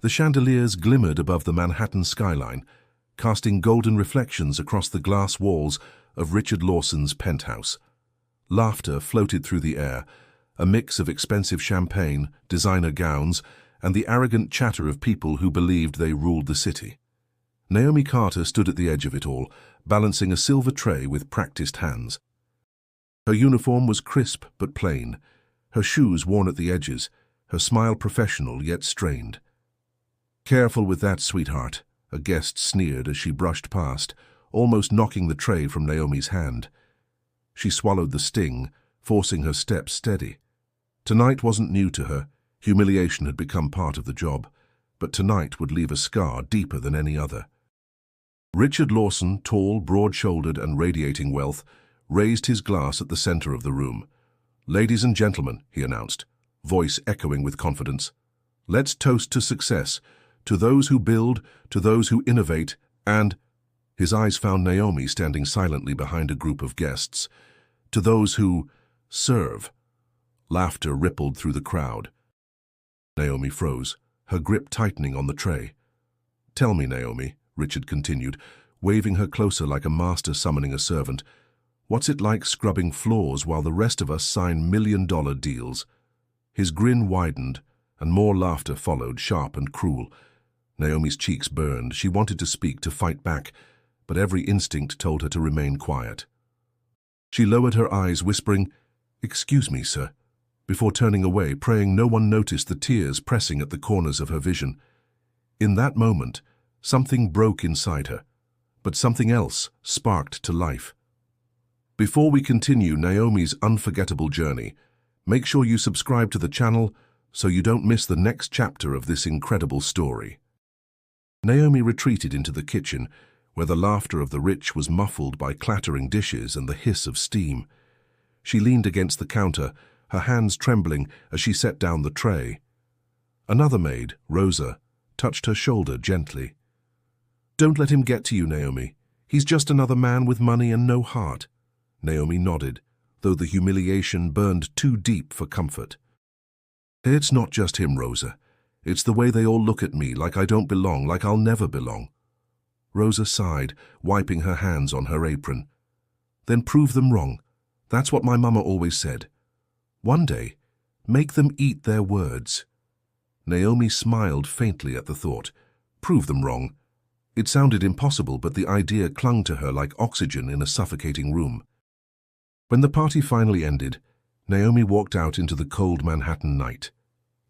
The chandeliers glimmered above the Manhattan skyline, casting golden reflections across the glass walls of Richard Lawson's penthouse. Laughter floated through the air, a mix of expensive champagne, designer gowns, and the arrogant chatter of people who believed they ruled the city. Naomi Carter stood at the edge of it all, balancing a silver tray with practiced hands. Her uniform was crisp but plain, her shoes worn at the edges, her smile professional yet strained. "Careful with that, sweetheart," a guest sneered as she brushed past, almost knocking the tray from Naomi's hand. She swallowed the sting, forcing her steps steady. Tonight wasn't new to her. Humiliation had become part of the job, but tonight would leave a scar deeper than any other. Richard Lawson, tall, broad-shouldered, and radiating wealth, raised his glass at the center of the room. "Ladies and gentlemen," he announced, voice echoing with confidence, "let's toast to success, to those who build, to those who innovate, and—" his eyes found Naomi standing silently behind a group of guests, "to those who serve." Laughter rippled through the crowd. Naomi froze, her grip tightening on the tray. "Tell me, Naomi," Richard continued, waving her closer like a master summoning a servant, "what's it like scrubbing floors while the rest of us sign million-dollar deals?" His grin widened, and more laughter followed, sharp and cruel. Naomi's cheeks burned. She wanted to speak, to fight back, but every instinct told her to remain quiet. She lowered her eyes, whispering, "Excuse me, sir," before turning away, praying no one noticed the tears pressing at the corners of her vision. In that moment, something broke inside her, but something else sparked to life. Before we continue Naomi's unforgettable journey, make sure you subscribe to the channel so you don't miss the next chapter of this incredible story. Naomi retreated into the kitchen, where the laughter of the rich was muffled by clattering dishes and the hiss of steam. She leaned against the counter, her hands trembling as she set down the tray. Another maid, Rosa, touched her shoulder gently. "Don't let him get to you, Naomi. He's just another man with money and no heart." Naomi nodded, though the humiliation burned too deep for comfort. "It's not just him, Rosa. It's the way they all look at me, like I don't belong, like I'll never belong." Rosa sighed, wiping her hands on her apron. "Then prove them wrong. That's what my mama always said. One day, make them eat their words." Naomi smiled faintly at the thought. Prove them wrong. It sounded impossible, but the idea clung to her like oxygen in a suffocating room. When the party finally ended, Naomi walked out into the cold Manhattan night.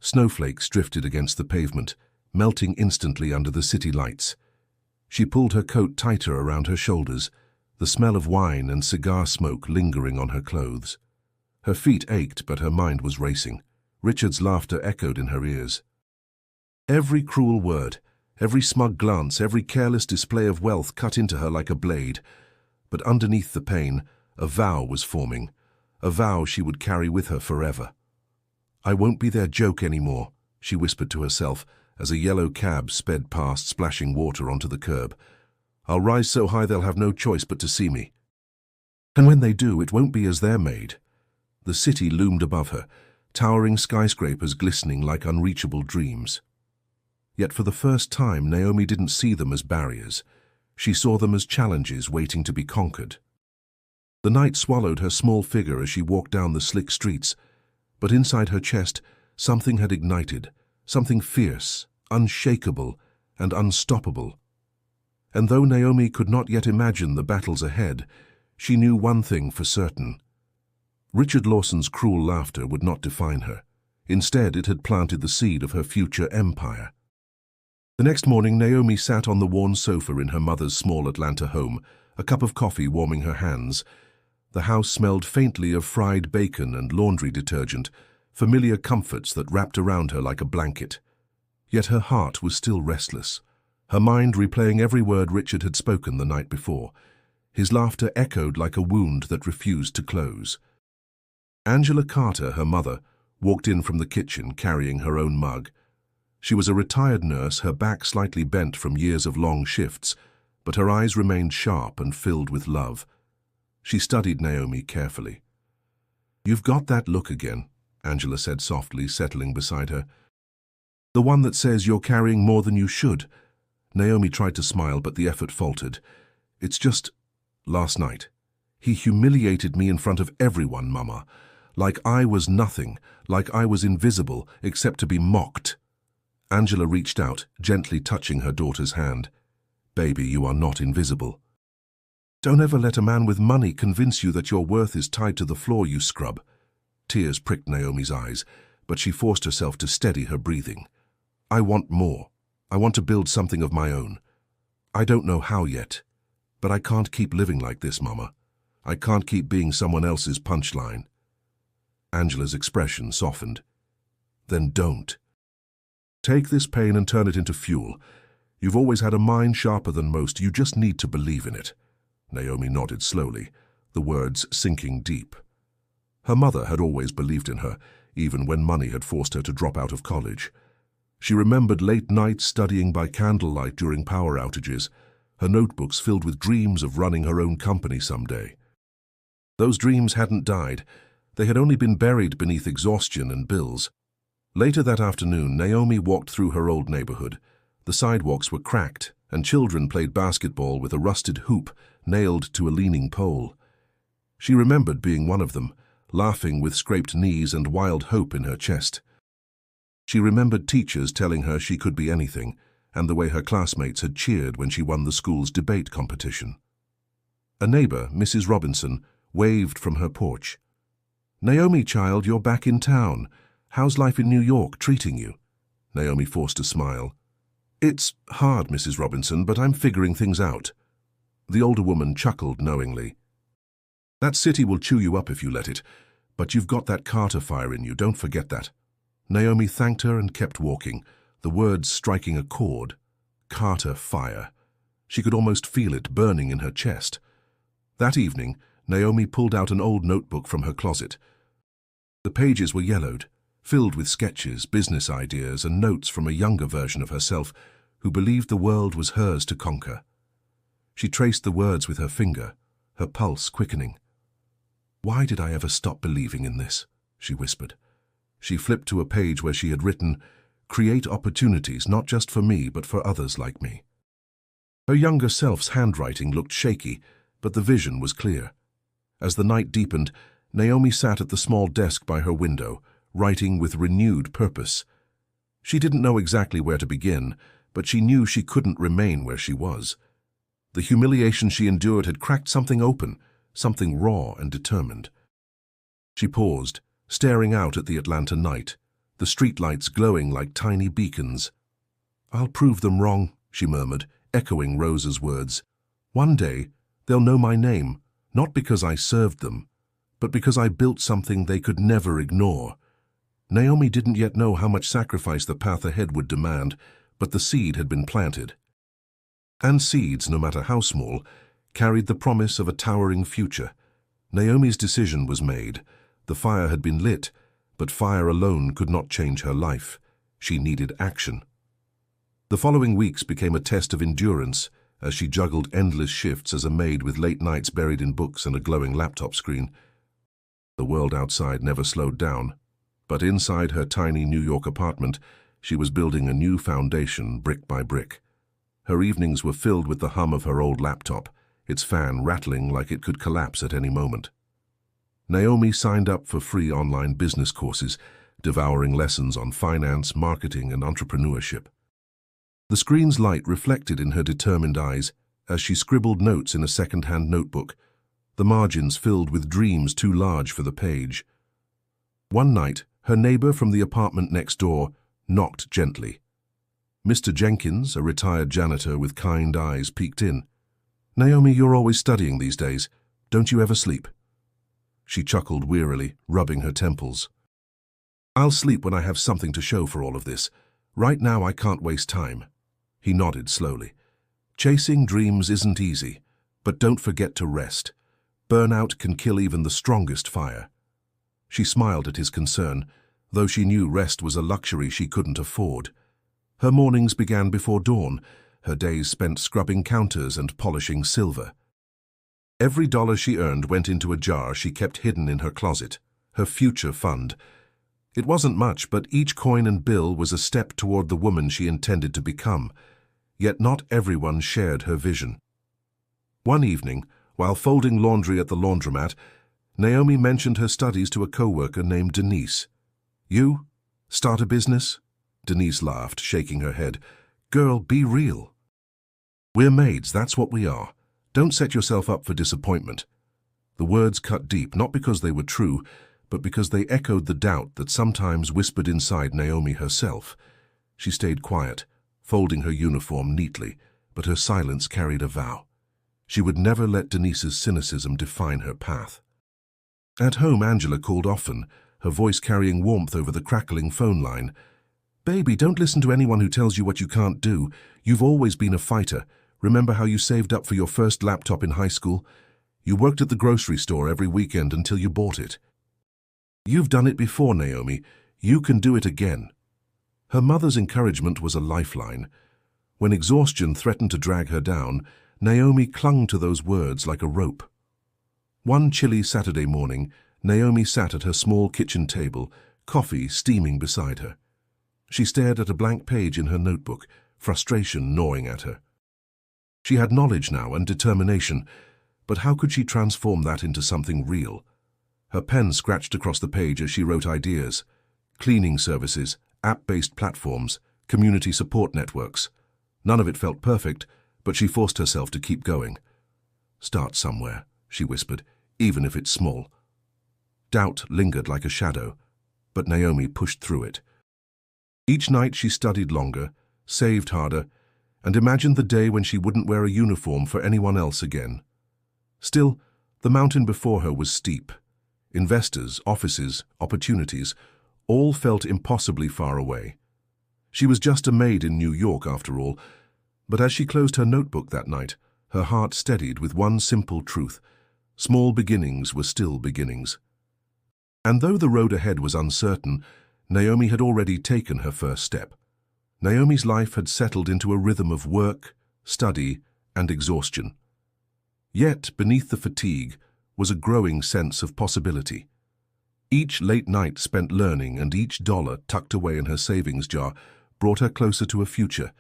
Snowflakes drifted against the pavement, melting instantly under the city lights. She pulled her coat tighter around her shoulders, the smell of wine and cigar smoke lingering on her clothes. Her feet ached, but her mind was racing. Richard's laughter echoed in her ears. Every cruel word, every smug glance, every careless display of wealth cut into her like a blade. But underneath the pain, a vow was forming, a vow she would carry with her forever. "I won't be their joke anymore," she whispered to herself as a yellow cab sped past, splashing water onto the curb. "I'll rise so high they'll have no choice but to see me. And when they do, it won't be as their maid." The city loomed above her, towering skyscrapers glistening like unreachable dreams. Yet for the first time, Naomi didn't see them as barriers. She saw them as challenges waiting to be conquered. The night swallowed her small figure as she walked down the slick streets, but inside her chest, something had ignited, something fierce, unshakable, and unstoppable. And though Naomi could not yet imagine the battles ahead, she knew one thing for certain. Richard Lawson's cruel laughter would not define her. Instead, it had planted the seed of her future empire. The next morning, Naomi sat on the worn sofa in her mother's small Atlanta home, a cup of coffee warming her hands. The house smelled faintly of fried bacon and laundry detergent, familiar comforts that wrapped around her like a blanket. Yet her heart was still restless, her mind replaying every word Richard had spoken the night before. His laughter echoed like a wound that refused to close. Angela Carter, her mother, walked in from the kitchen carrying her own mug. She was a retired nurse, her back slightly bent from years of long shifts, but her eyes remained sharp and filled with love. She studied Naomi carefully. "You've got that look again," Angela said softly, settling beside her. The one that says you're carrying more than you should. Naomi tried to smile, but the effort faltered. It's just, last night. He humiliated me in front of everyone, Mama. Like I was nothing, like I was invisible, except to be mocked. Angela reached out, gently touching her daughter's hand. Baby, you are not invisible. Don't ever let a man with money convince you that your worth is tied to the floor, you scrub. Tears pricked Naomi's eyes, but she forced herself to steady her breathing. I want more. I want to build something of my own. I don't know how yet, but I can't keep living like this, Mama. I can't keep being someone else's punchline. Angela's expression softened. Then don't. Take this pain and turn it into fuel. You've always had a mind sharper than most. You just need to believe in it. Naomi nodded slowly, the words sinking deep. Her mother had always believed in her, even when money had forced her to drop out of college. She remembered late nights studying by candlelight during power outages, her notebooks filled with dreams of running her own company someday. Those dreams hadn't died. They had only been buried beneath exhaustion and bills. Later that afternoon, Naomi walked through her old neighborhood. The sidewalks were cracked, and children played basketball with a rusted hoop nailed to a leaning pole. She remembered being one of them, laughing with scraped knees and wild hope in her chest. She remembered teachers telling her she could be anything, and the way her classmates had cheered when she won the school's debate competition. A neighbor, Mrs. Robinson, waved from her porch. Naomi, child, you're back in town. How's life in New York treating you? Naomi forced a smile. It's hard, Mrs. Robinson, but I'm figuring things out. The older woman chuckled knowingly. That city will chew you up if you let it, but you've got that Carter fire in you, don't forget that. Naomi thanked her and kept walking, the words striking a chord. Carter fire. She could almost feel it burning in her chest. That evening, Naomi pulled out an old notebook from her closet. The pages were yellowed, filled with sketches, business ideas, and notes from a younger version of herself who believed the world was hers to conquer. She traced the words with her finger, her pulse quickening. Why did I ever stop believing in this? She whispered. She flipped to a page where she had written, Create opportunities not just for me, but for others like me. Her younger self's handwriting looked shaky, but the vision was clear. As the night deepened, Naomi sat at the small desk by her window, writing with renewed purpose. She didn't know exactly where to begin, but she knew she couldn't remain where she was. The humiliation she endured had cracked something open, something raw and determined. She paused, staring out at the Atlanta night, the streetlights glowing like tiny beacons. I'll prove them wrong, she murmured, echoing Rosa's words. One day, they'll know my name, not because I served them, but because I built something they could never ignore. Naomi didn't yet know how much sacrifice the path ahead would demand, but the seed had been planted. And seeds, no matter how small, carried the promise of a towering future. Naomi's decision was made. The fire had been lit, but fire alone could not change her life. She needed action. The following weeks became a test of endurance as she juggled endless shifts as a maid with late nights buried in books and a glowing laptop screen. The world outside never slowed down, but inside her tiny New York apartment, she was building a new foundation brick by brick. Her evenings were filled with the hum of her old laptop, its fan rattling like it could collapse at any moment. Naomi signed up for free online business courses, devouring lessons on finance, marketing, and entrepreneurship. The screen's light reflected in her determined eyes as she scribbled notes in a second-hand notebook, the margins filled with dreams too large for the page. One night, her neighbor from the apartment next door knocked gently. Mr. Jenkins, a retired janitor with kind eyes, peeked in. Naomi, you're always studying these days. Don't you ever sleep? She chuckled wearily, rubbing her temples. I'll sleep when I have something to show for all of this. Right now I can't waste time. He nodded slowly. Chasing dreams isn't easy, but don't forget to rest. Burnout can kill even the strongest fire. She smiled at his concern, though she knew rest was a luxury she couldn't afford. Her mornings began before dawn, her days spent scrubbing counters and polishing silver. Every dollar she earned went into a jar she kept hidden in her closet, her future fund. It wasn't much, but each coin and bill was a step toward the woman she intended to become. Yet not everyone shared her vision. One evening, while folding laundry at the laundromat, Naomi mentioned her studies to a coworker named Denise. "You? Start a business?" Denise laughed, shaking her head. "Girl, be real. We're maids, that's what we are. Don't set yourself up for disappointment." The words cut deep, not because they were true, but because they echoed the doubt that sometimes whispered inside Naomi herself. She stayed quiet, folding her uniform neatly, but her silence carried a vow. She would never let Denise's cynicism define her path. At home, Angela called often, her voice carrying warmth over the crackling phone line. "Baby, don't listen to anyone who tells you what you can't do. You've always been a fighter. Remember how you saved up for your first laptop in high school? You worked at the grocery store every weekend until you bought it. You've done it before, Naomi. You can do it again." Her mother's encouragement was a lifeline. When exhaustion threatened to drag her down, Naomi clung to those words like a rope. One chilly Saturday morning, Naomi sat at her small kitchen table, coffee steaming beside her. She stared at a blank page in her notebook, frustration gnawing at her. She had knowledge now and determination, but how could she transform that into something real? Her pen scratched across the page as she wrote ideas. Cleaning services, app-based platforms, community support networks. None of it felt perfect, but she forced herself to keep going. "Start somewhere," she whispered, "even if it's small." Doubt lingered like a shadow, but Naomi pushed through it. Each night she studied longer, saved harder, and imagined the day when she wouldn't wear a uniform for anyone else again. Still, the mountain before her was steep. Investors, offices, opportunities, all felt impossibly far away. She was just a maid in New York, after all, but as she closed her notebook that night, her heart steadied with one simple truth: small beginnings were still beginnings. And though the road ahead was uncertain, Naomi had already taken her first step. Naomi's life had settled into a rhythm of work, study, and exhaustion. Yet, beneath the fatigue, was a growing sense of possibility. Each late night spent learning and each dollar tucked away in her savings jar brought her closer to a future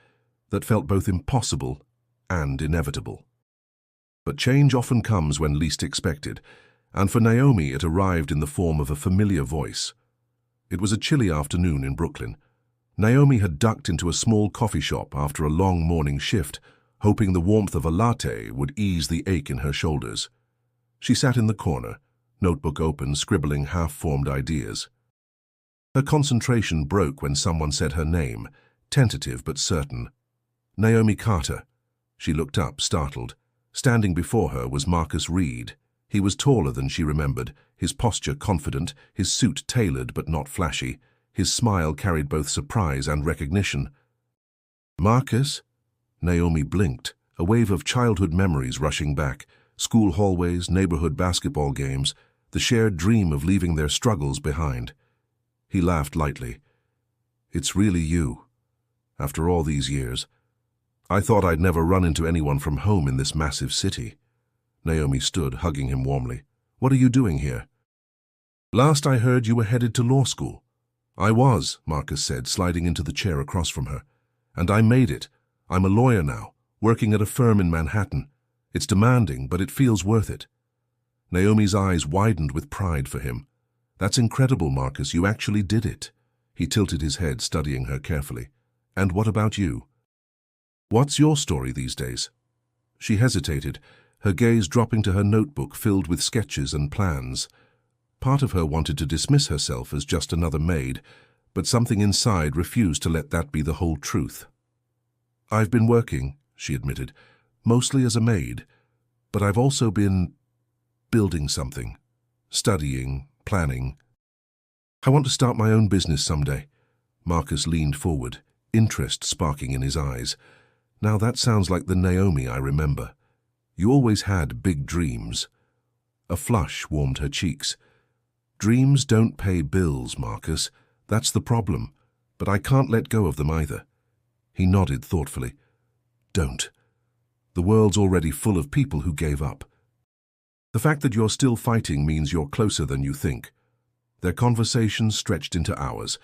that felt both impossible and inevitable. But change often comes when least expected, and for Naomi it arrived in the form of a familiar voice. It was a chilly afternoon in Brooklyn. Naomi had ducked into a small coffee shop after a long morning shift, hoping the warmth of a latte would ease the ache in her shoulders. She sat in the corner, notebook open, scribbling half-formed ideas. Her concentration broke when someone said her name, tentative but certain. "Naomi Carter." She looked up, startled. Standing before her was Marcus Reed. He was taller than she remembered, his posture confident, his suit tailored but not flashy. His smile carried both surprise and recognition. "Marcus?" Naomi blinked, a wave of childhood memories rushing back. School hallways, neighborhood basketball games, the shared dream of leaving their struggles behind. He laughed lightly. "It's really you. After all these years. I thought I'd never run into anyone from home in this massive city." Naomi stood, hugging him warmly. "What are you doing here?" "Last I heard you were headed to law school." "I was," Marcus said, sliding into the chair across from her. "And I made it. I'm a lawyer now, working at a firm in Manhattan. It's demanding, but it feels worth it." Naomi's eyes widened with pride for him. "That's incredible, Marcus. You actually did it." He tilted his head, studying her carefully. "And what about you? What's your story these days?" She hesitated, her gaze dropping to her notebook filled with sketches and plans. Part of her wanted to dismiss herself as just another maid, but something inside refused to let that be the whole truth. "I've been working," she admitted, "mostly as a maid, but I've also been building something, studying, planning. I want to start my own business someday." Marcus leaned forward, interest sparking in his eyes. "Now that sounds like the Naomi I remember. You always had big dreams." A flush warmed her cheeks. "Dreams don't pay bills, Marcus. That's the problem. But I can't let go of them either." He nodded thoughtfully. "Don't. The world's already full of people who gave up. The fact that you're still fighting means you're closer than you think." Their conversation stretched into hours.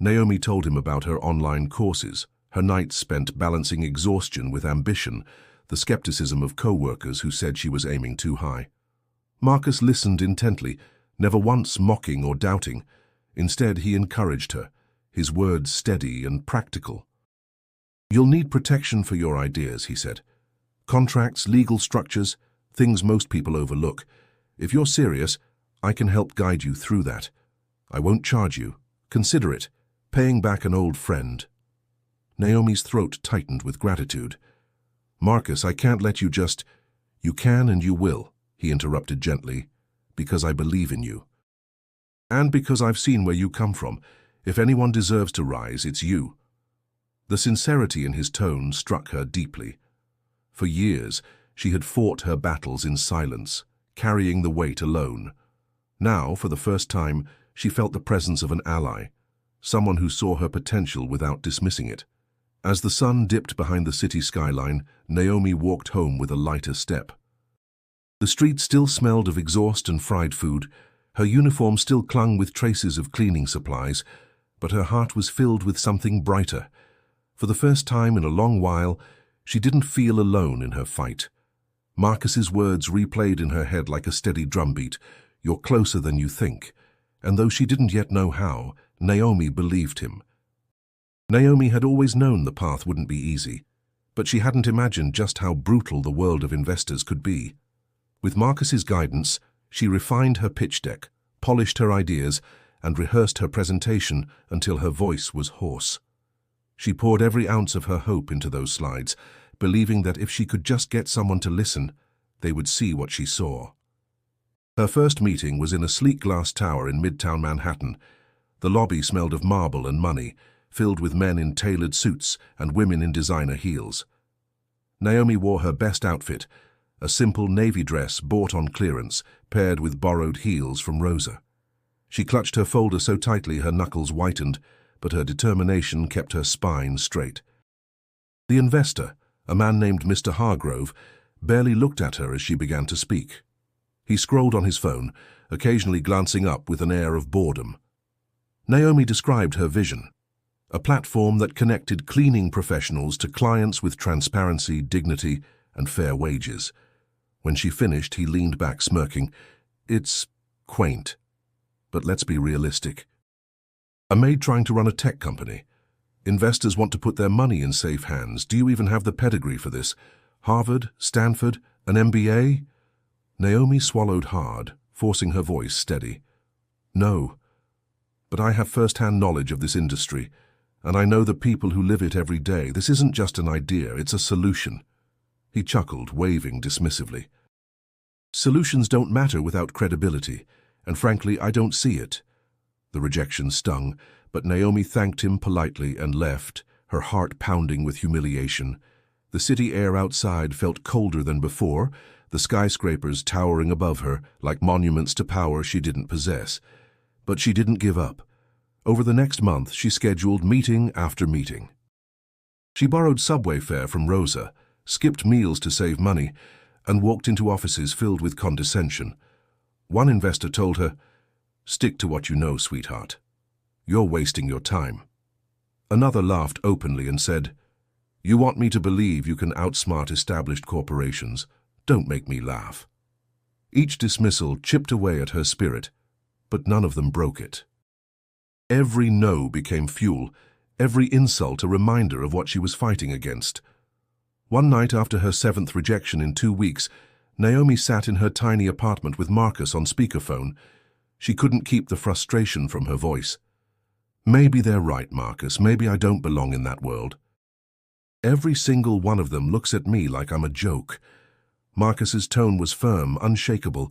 Naomi told him about her online courses, her nights spent balancing exhaustion with ambition, the skepticism of co-workers who said she was aiming too high. Marcus listened intently, never once mocking or doubting. Instead, he encouraged her, his words steady and practical. "You'll need protection for your ideas," he said. "Contracts, legal structures, things most people overlook. If you're serious, I can help guide you through that. I won't charge you. Consider it, paying back an old friend." Naomi's throat tightened with gratitude. "Marcus, I can't let you just—" "You can and you will," he interrupted gently, "because I believe in you. And because I've seen where you come from. If anyone deserves to rise, it's you." The sincerity in his tone struck her deeply. For years, she had fought her battles in silence, carrying the weight alone. Now, for the first time, she felt the presence of an ally, someone who saw her potential without dismissing it. As the sun dipped behind the city skyline, Naomi walked home with a lighter step. The street still smelled of exhaust and fried food. Her uniform still clung with traces of cleaning supplies, but her heart was filled with something brighter. For the first time in a long while, she didn't feel alone in her fight. Marcus's words replayed in her head like a steady drumbeat. "You're closer than you think." And though she didn't yet know how, Naomi believed him. Naomi had always known the path wouldn't be easy, but she hadn't imagined just how brutal the world of investors could be. With Marcus's guidance, she refined her pitch deck, polished her ideas, and rehearsed her presentation until her voice was hoarse. She poured every ounce of her hope into those slides, believing that if she could just get someone to listen, they would see what she saw. Her first meeting was in a sleek glass tower in Midtown Manhattan. The lobby smelled of marble and money, filled with men in tailored suits and women in designer heels. Naomi wore her best outfit, a simple navy dress bought on clearance, paired with borrowed heels from Rosa. She clutched her folder so tightly her knuckles whitened, but her determination kept her spine straight. The investor, a man named Mr. Hargrove, barely looked at her as she began to speak. He scrolled on his phone, occasionally glancing up with an air of boredom. Naomi described her vision, a platform that connected cleaning professionals to clients with transparency, dignity, and fair wages. When she finished, he leaned back smirking. "It's quaint, but let's be realistic. A maid trying to run a tech company. Investors want to put their money in safe hands. Do you even have the pedigree for this? Harvard? Stanford? An MBA?" Naomi swallowed hard, forcing her voice steady. "No, but I have first-hand knowledge of this industry, and I know the people who live it every day. This isn't just an idea, it's a solution." He chuckled, waving dismissively. "Solutions don't matter without credibility, and frankly, I don't see it." The rejection stung, but Naomi thanked him politely and left, her heart pounding with humiliation. The city air outside felt colder than before, the skyscrapers towering above her like monuments to power she didn't possess. But she didn't give up. Over the next month, she scheduled meeting after meeting. She borrowed subway fare from Rosa, skipped meals to save money, and walked into offices filled with condescension. One investor told her, "Stick to what you know, sweetheart. You're wasting your time." Another laughed openly and said, "You want me to believe you can outsmart established corporations? Don't make me laugh." Each dismissal chipped away at her spirit, but none of them broke it. Every no became fuel, every insult a reminder of what she was fighting against. One night after her 7th rejection in 2 weeks, Naomi sat in her tiny apartment with Marcus on speakerphone. She couldn't keep the frustration from her voice. "Maybe they're right, Marcus. Maybe I don't belong in that world. Every single one of them looks at me like I'm a joke." Marcus's tone was firm, unshakable.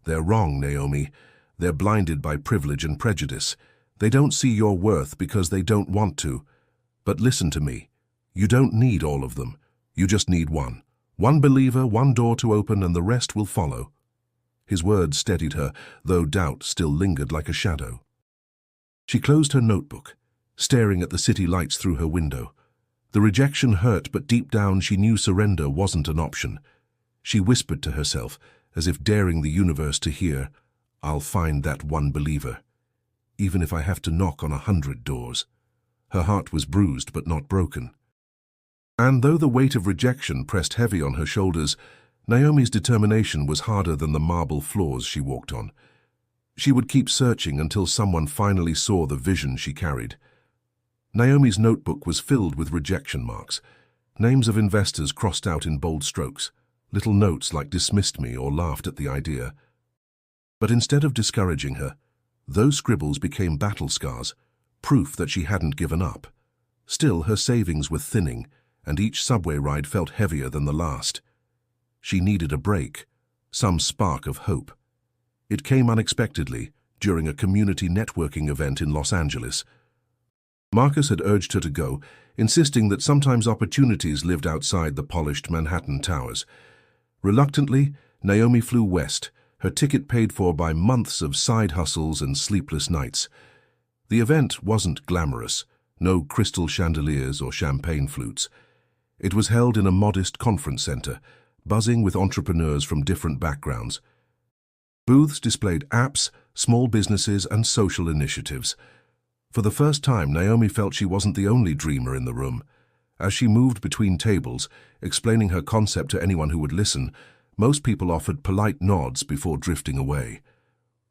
"They're wrong, Naomi. They're blinded by privilege and prejudice. They don't see your worth because they don't want to. But listen to me. You don't need all of them. You just need one. One believer, one door to open, and the rest will follow." His words steadied her, though doubt still lingered like a shadow. She closed her notebook, staring at the city lights through her window. The rejection hurt, but deep down she knew surrender wasn't an option. She whispered to herself, as if daring the universe to hear, "I'll find that one believer. even if I have to knock on 100 doors. Her heart was bruised but not broken. And though the weight of rejection pressed heavy on her shoulders, Naomi's determination was harder than the marble floors she walked on. She would keep searching until someone finally saw the vision she carried. Naomi's notebook was filled with rejection marks, names of investors crossed out in bold strokes, little notes like dismissed me or laughed at the idea. But instead of discouraging her, those scribbles became battle scars, proof that she hadn't given up. Still, her savings were thinning, and each subway ride felt heavier than the last. She needed a break, some spark of hope. It came unexpectedly during a community networking event in Los Angeles. Marcus had urged her to go, insisting that sometimes opportunities lived outside the polished Manhattan towers. Reluctantly, Naomi flew west, her ticket paid for by months of side hustles and sleepless nights. The event wasn't glamorous, no crystal chandeliers or champagne flutes. It was held in a modest conference center, buzzing with entrepreneurs from different backgrounds. Booths displayed apps, small businesses, and social initiatives. For the first time, Naomi felt she wasn't the only dreamer in the room. As she moved between tables, explaining her concept to anyone who would listen, most people offered polite nods before drifting away.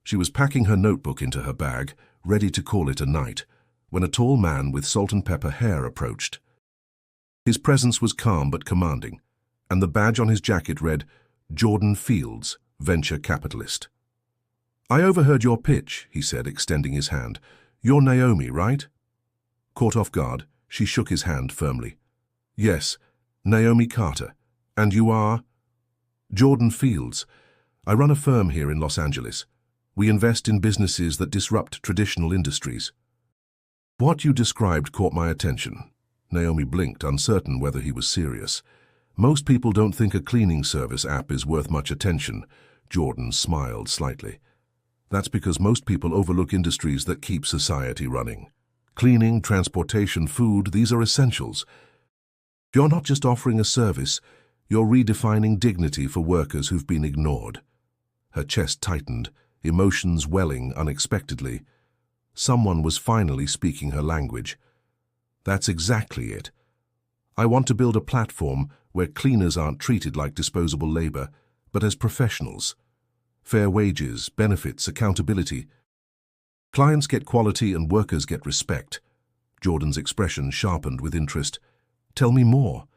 She was packing her notebook into her bag, ready to call it a night, when a tall man with salt and pepper hair approached. His presence was calm but commanding, and the badge on his jacket read, "Jordan Fields, Venture Capitalist." "I overheard your pitch," he said, extending his hand. "You're Naomi, right?" Caught off guard, she shook his hand firmly. "Yes, Naomi Carter. And you are?" "Jordan Fields. I run a firm here in Los Angeles. We invest in businesses that disrupt traditional industries." "What you described caught my attention." Naomi blinked, uncertain whether he was serious. "Most people don't think a cleaning service app is worth much attention." Jordan smiled slightly. "That's because most people overlook industries that keep society running. Cleaning, transportation, food, these are essentials. You're not just offering a service, you're redefining dignity for workers who've been ignored." Her chest tightened, emotions welling unexpectedly. Someone was finally speaking her language. "That's exactly it. I want to build a platform where cleaners aren't treated like disposable labor, but as professionals. Fair wages, benefits, accountability. Clients get quality and workers get respect." Jordan's expression sharpened with interest. "Tell me more."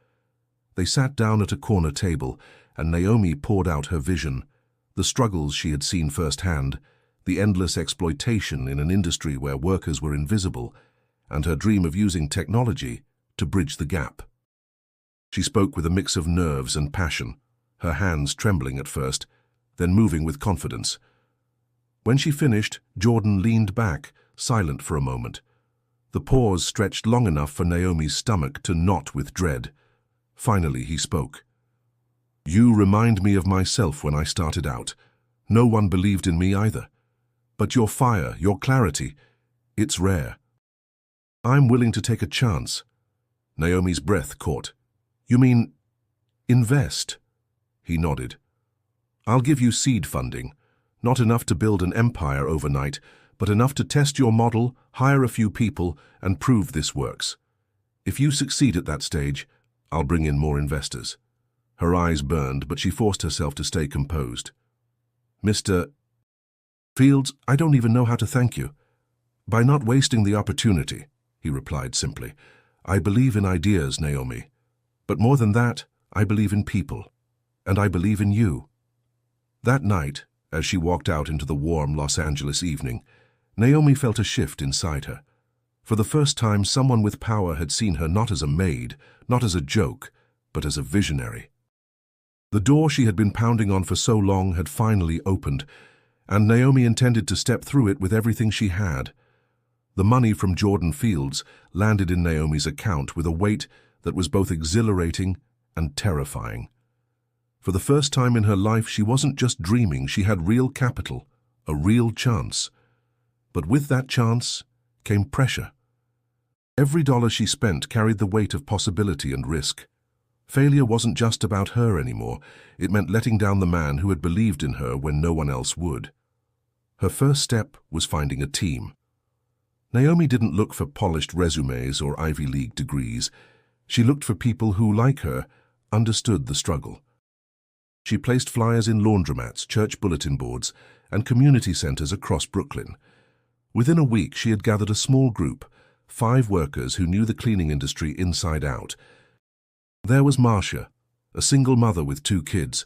They sat down at a corner table, and Naomi poured out her vision, the struggles she had seen firsthand, the endless exploitation in an industry where workers were invisible, and her dream of using technology to bridge the gap. She spoke with a mix of nerves and passion, her hands trembling at first, then moving with confidence. When she finished, Jordan leaned back, silent for a moment. The pause stretched long enough for Naomi's stomach to knot with dread. Finally, he spoke. "You remind me of myself when I started out. No one believed in me either. But your fire, your clarity, it's rare. I'm willing to take a chance." Naomi's breath caught. "You mean invest?" He nodded. "I'll give you seed funding, not enough to build an empire overnight, but enough to test your model, hire a few people, and prove this works. If you succeed at that stage, I'll bring in more investors." Her eyes burned, but she forced herself to stay composed. "Mr. Fields, I don't even know how to thank you." "By not wasting the opportunity," he replied simply. "I believe in ideas, Naomi. But more than that, I believe in people. And I believe in you." That night, as she walked out into the warm Los Angeles evening, Naomi felt a shift inside her. For the first time, someone with power had seen her not as a maid, not as a joke, but as a visionary. The door she had been pounding on for so long had finally opened, and Naomi intended to step through it with everything she had. The money from Jordan Fields landed in Naomi's account with a weight that was both exhilarating and terrifying. For the first time in her life, she wasn't just dreaming, she had real capital, a real chance. But with that chance came pressure. Every dollar she spent carried the weight of possibility and risk. Failure wasn't just about her anymore. It meant letting down the man who had believed in her when no one else would. Her first step was finding a team. Naomi didn't look for polished resumes or Ivy League degrees. She looked for people who, like her, understood the struggle. She placed flyers in laundromats, church bulletin boards, and community centers across Brooklyn. Within a week, she had gathered a small group, 5 workers who knew the cleaning industry inside out. There was Marcia, a single mother with 2 kids,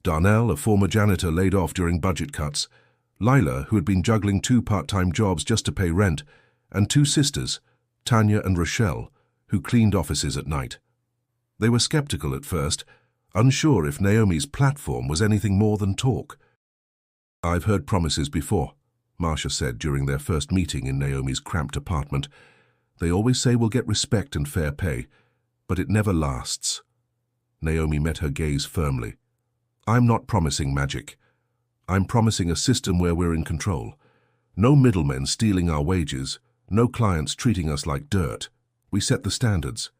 Darnell, a former janitor laid off during budget cuts, Lila, who had been juggling 2 part-time jobs just to pay rent, and 2 sisters, Tanya and Rochelle, who cleaned offices at night. They were skeptical at first, unsure if Naomi's platform was anything more than talk. "I've heard promises before," Marcia said during their first meeting in Naomi's cramped apartment. "They always say we'll get respect and fair pay, but it never lasts." Naomi met her gaze firmly. "I'm not promising magic. I'm promising a system where we're in control. No middlemen stealing our wages, no clients treating us like dirt. We set the standards.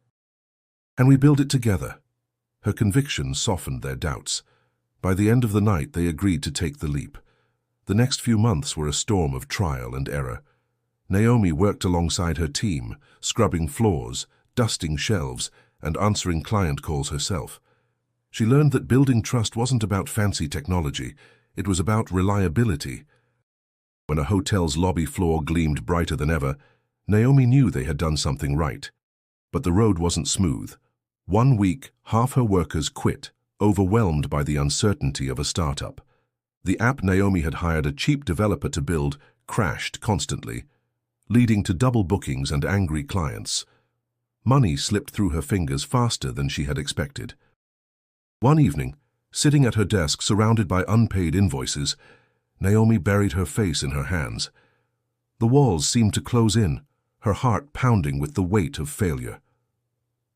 And we build it together." Her conviction softened their doubts. By the end of the night, they agreed to take the leap. The next few months were a storm of trial and error. Naomi worked alongside her team, scrubbing floors, dusting shelves, and answering client calls herself. She learned that building trust wasn't about fancy technology, it was about reliability. When a hotel's lobby floor gleamed brighter than ever, Naomi knew they had done something right. But the road wasn't smooth. One week, half her workers quit, overwhelmed by the uncertainty of a startup. The app Naomi had hired a cheap developer to build crashed constantly, leading to double bookings and angry clients. Money slipped through her fingers faster than she had expected. One evening, sitting at her desk surrounded by unpaid invoices, Naomi buried her face in her hands. The walls seemed to close in, her heart pounding with the weight of failure.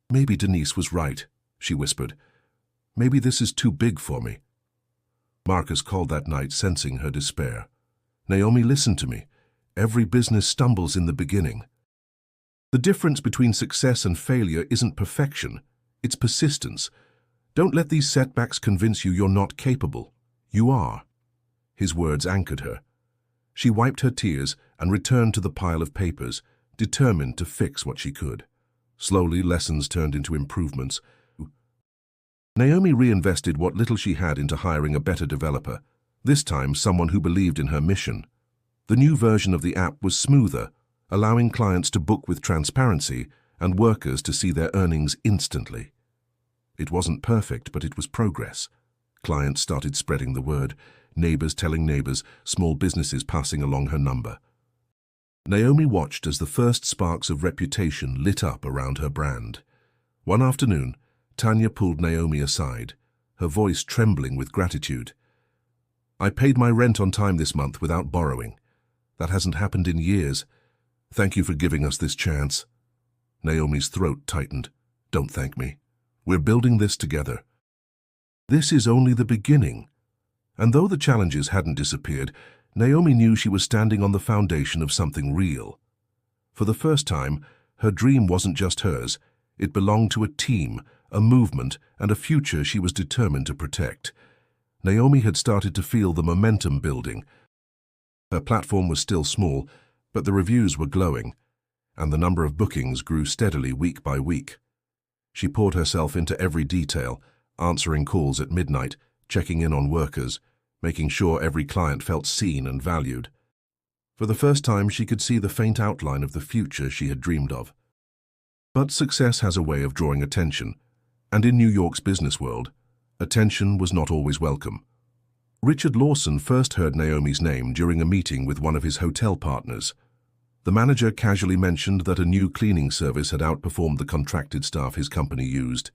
"Maybe Denise was right," she whispered. "Maybe this is too big for me." Marcus called that night, sensing her despair. "Naomi, listen to me. Every business stumbles in the beginning. The difference between success and failure isn't perfection, it's persistence. Don't let these setbacks convince you you're not capable. You are." His words anchored her. She wiped her tears and returned to the pile of papers, determined to fix what she could. Slowly, lessons turned into improvements. Naomi reinvested what little she had into hiring a better developer, this time someone who believed in her mission. The new version of the app was smoother, allowing clients to book with transparency and workers to see their earnings instantly. It wasn't perfect, but it was progress. Clients started spreading the word, neighbors telling neighbors, small businesses passing along her number. Naomi watched as the first sparks of reputation lit up around her brand. One afternoon, Tanya pulled Naomi aside, her voice trembling with gratitude. "I paid my rent on time this month without borrowing. That hasn't happened in years. Thank you for giving us this chance." Naomi's throat tightened. "Don't thank me. We're building this together." This is only the beginning. And though the challenges hadn't disappeared, Naomi knew she was standing on the foundation of something real. For the first time, her dream wasn't just hers. It belonged to a team, a movement, and a future she was determined to protect. Naomi had started to feel the momentum building. Her platform was still small, but the reviews were glowing, and the number of bookings grew steadily week by week. She poured herself into every detail, answering calls at midnight, checking in on workers, making sure every client felt seen and valued. For the first time, she could see the faint outline of the future she had dreamed of. But success has a way of drawing attention, and in New York's business world, attention was not always welcome. Richard Lawson first heard Naomi's name during a meeting with one of his hotel partners. The manager casually mentioned that a new cleaning service had outperformed the contracted staff his company used.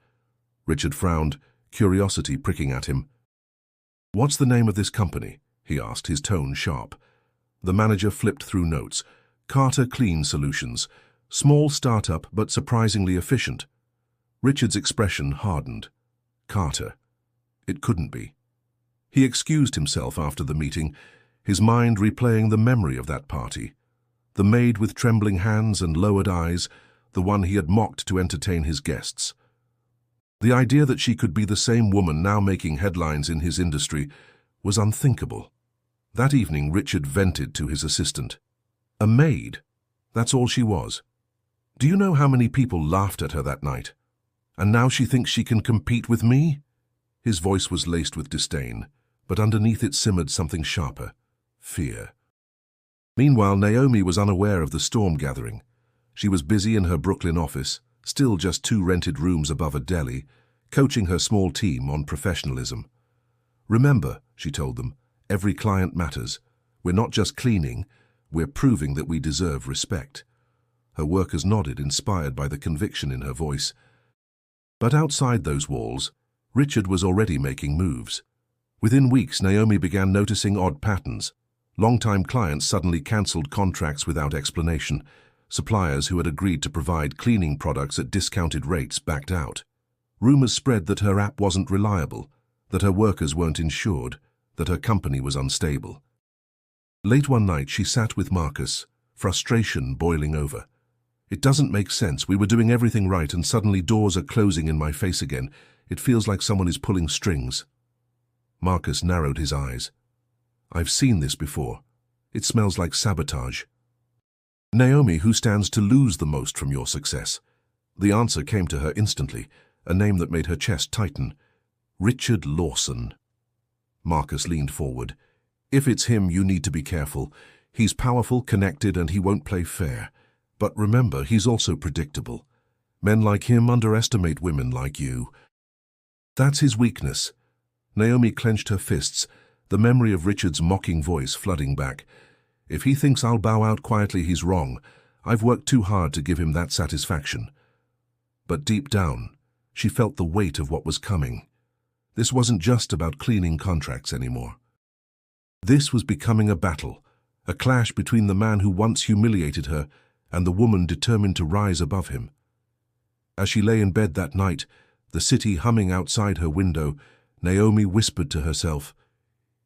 Richard frowned, curiosity pricking at him. "What's the name of this company?" he asked, his tone sharp. The manager flipped through notes. "Carter Clean Solutions. Small startup, but surprisingly efficient." Richard's expression hardened. Carter. It couldn't be. He excused himself after the meeting, his mind replaying the memory of that party. The maid with trembling hands and lowered eyes, the one he had mocked to entertain his guests. The idea that she could be the same woman now making headlines in his industry was unthinkable. That evening, Richard vented to his assistant. "A maid? That's all she was. Do you know how many people laughed at her that night? And now she thinks she can compete with me? His voice was laced with disdain, but underneath it simmered something sharper: fear. Meanwhile, Naomi was unaware of the storm gathering. She was busy in her Brooklyn office, still just 2 rented rooms above a deli, coaching her small team on professionalism. Remember, she told them, every client matters. We're not just cleaning, we're proving that we deserve respect. Her workers nodded, inspired by the conviction in her voice. But outside those walls, Richard was already making moves. Within weeks, Naomi began noticing odd patterns. Long-time clients suddenly cancelled contracts without explanation. Suppliers who had agreed to provide cleaning products at discounted rates backed out. Rumors spread that her app wasn't reliable, that her workers weren't insured, that her company was unstable. Late one night, she sat with Marcus, frustration boiling over. It doesn't make sense. We were doing everything right and suddenly doors are closing in my face again. It feels like someone is pulling strings. Marcus narrowed his eyes. I've seen this before. It smells like sabotage. Naomi, who stands to lose the most from your success? The answer came to her instantly, a name that made her chest tighten. Richard Lawson. Marcus leaned forward. If it's him, you need to be careful. He's powerful, connected, and he won't play fair. But remember, he's also predictable. Men like him underestimate women like you. That's his weakness. Naomi clenched her fists, the memory of Richard's mocking voice flooding back. If he thinks I'll bow out quietly, he's wrong. I've worked too hard to give him that satisfaction. But deep down, she felt the weight of what was coming. This wasn't just about cleaning contracts anymore. This was becoming a battle, a clash between the man who once humiliated her and the woman determined to rise above him. As she lay in bed that night, the city humming outside her window, Naomi whispered to herself,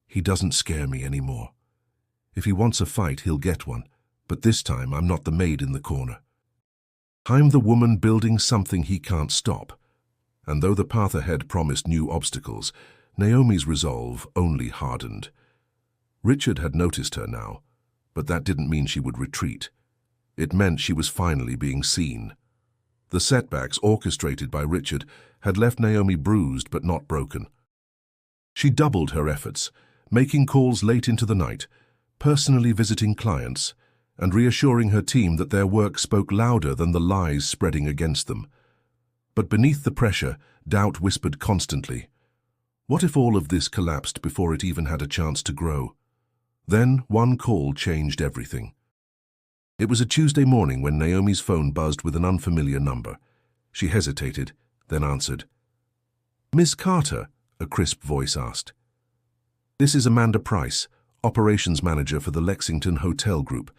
"He doesn't scare me anymore. If he wants a fight, he'll get one, but this time I'm not the maid in the corner. I'm the woman building something he can't stop." And though the path ahead promised new obstacles, Naomi's resolve only hardened. Richard had noticed her now, but that didn't mean she would retreat. It meant she was finally being seen. The setbacks orchestrated by Richard had left Naomi bruised but not broken. She doubled her efforts, making calls late into the night, personally visiting clients, and reassuring her team that their work spoke louder than the lies spreading against them. But beneath the pressure, doubt whispered constantly. What if all of this collapsed before it even had a chance to grow? Then one call changed everything. It was a Tuesday morning when Naomi's phone buzzed with an unfamiliar number. She hesitated, then answered. "Miss Carter?" a crisp voice asked. "This is Amanda Price, operations manager for the Lexington Hotel Group.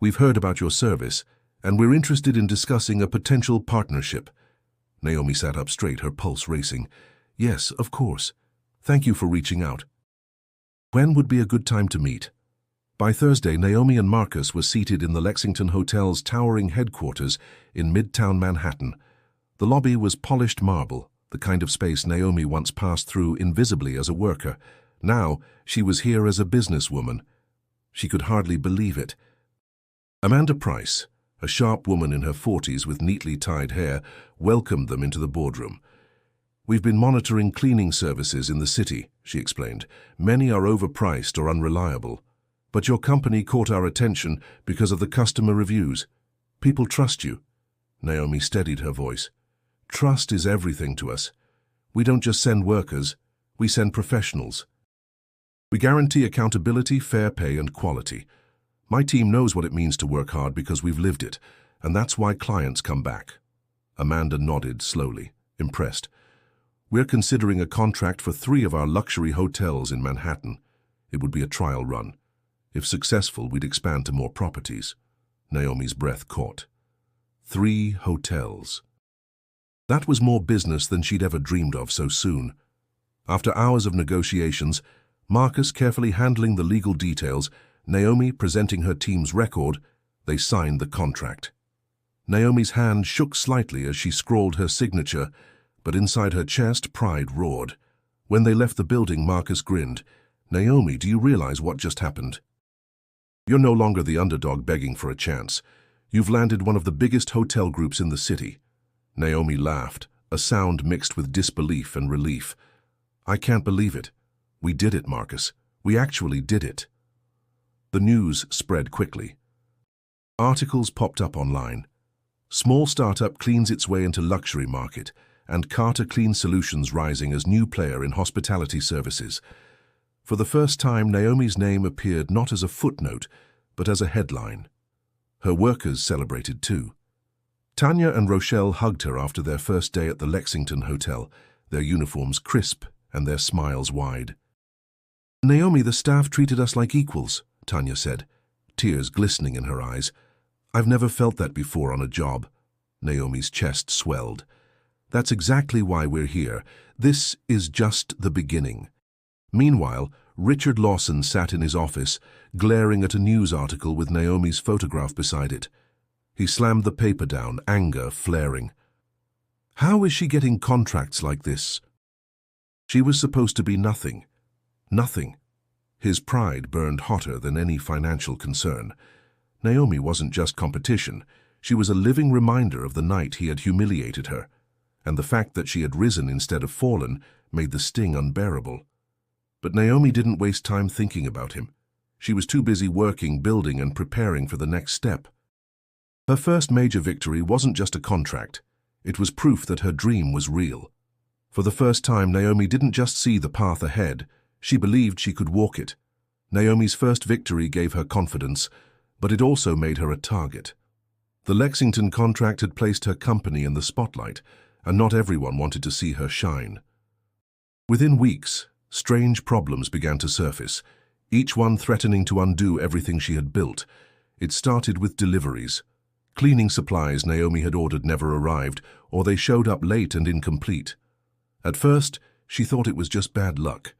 We've heard about your service, and we're interested in discussing a potential partnership." Naomi sat up straight, her pulse racing. "Yes, of course. Thank you for reaching out. When would be a good time to meet?" By Thursday, Naomi and Marcus were seated in the Lexington Hotel's towering headquarters in Midtown Manhattan. The lobby was polished marble, the kind of space Naomi once passed through invisibly as a worker. Now, she was here as a businesswoman. She could hardly believe it. Amanda Price, a sharp woman in her 40s with neatly tied hair, welcomed them into the boardroom. "We've been monitoring cleaning services in the city," she explained. "Many are overpriced or unreliable. But your company caught our attention because of the customer reviews. People trust you." Naomi steadied her voice. "Trust is everything to us. We don't just send workers, we send professionals. We guarantee accountability, fair pay, and quality. My team knows what it means to work hard because we've lived it, and that's why clients come back." Amanda nodded slowly, impressed. "We're considering a contract for 3 of our luxury hotels in Manhattan. It would be a trial run. If successful, we'd expand to more properties." Naomi's breath caught. 3 hotels. That was more business than she'd ever dreamed of so soon. After hours of negotiations, Marcus carefully handling the legal details, Naomi presenting her team's record, they signed the contract. Naomi's hand shook slightly as she scrawled her signature, but inside her chest, pride roared. When they left the building, Marcus grinned. "Naomi, do you realize what just happened? You're no longer the underdog begging for a chance. You've landed one of the biggest hotel groups in the city." Naomi laughed, a sound mixed with disbelief and relief. "I can't believe it. We did it, Marcus. We actually did it." The news spread quickly. Articles popped up online. Small startup cleans its way into luxury market, and Carter Clean Solutions rising as new player in hospitality services. For the first time, Naomi's name appeared not as a footnote, but as a headline. Her workers celebrated too. Tanya and Rochelle hugged her after their first day at the Lexington Hotel, their uniforms crisp and their smiles wide. "Naomi, the staff treated us like equals," Tanya said, tears glistening in her eyes. "I've never felt that before on a job." Naomi's chest swelled. "That's exactly why we're here. This is just the beginning." Meanwhile, Richard Lawson sat in his office, glaring at a news article with Naomi's photograph beside it. He slammed the paper down, anger flaring. How is she getting contracts like this? She was supposed to be nothing. Nothing. His pride burned hotter than any financial concern. Naomi wasn't just competition. She was a living reminder of the night he had humiliated her, and the fact that she had risen instead of fallen made the sting unbearable. But Naomi didn't waste time thinking about him. She was too busy working, building, and preparing for the next step. Her first major victory wasn't just a contract. It was proof that her dream was real. For the first time, Naomi didn't just see the path ahead. She believed she could walk it. Naomi's first victory gave her confidence, but it also made her a target. The Lexington contract had placed her company in the spotlight, and not everyone wanted to see her shine. Within weeks, strange problems began to surface, each one threatening to undo everything she had built. It started with deliveries. Cleaning supplies Naomi had ordered never arrived, or they showed up late and incomplete. At first, she thought it was just bad luck.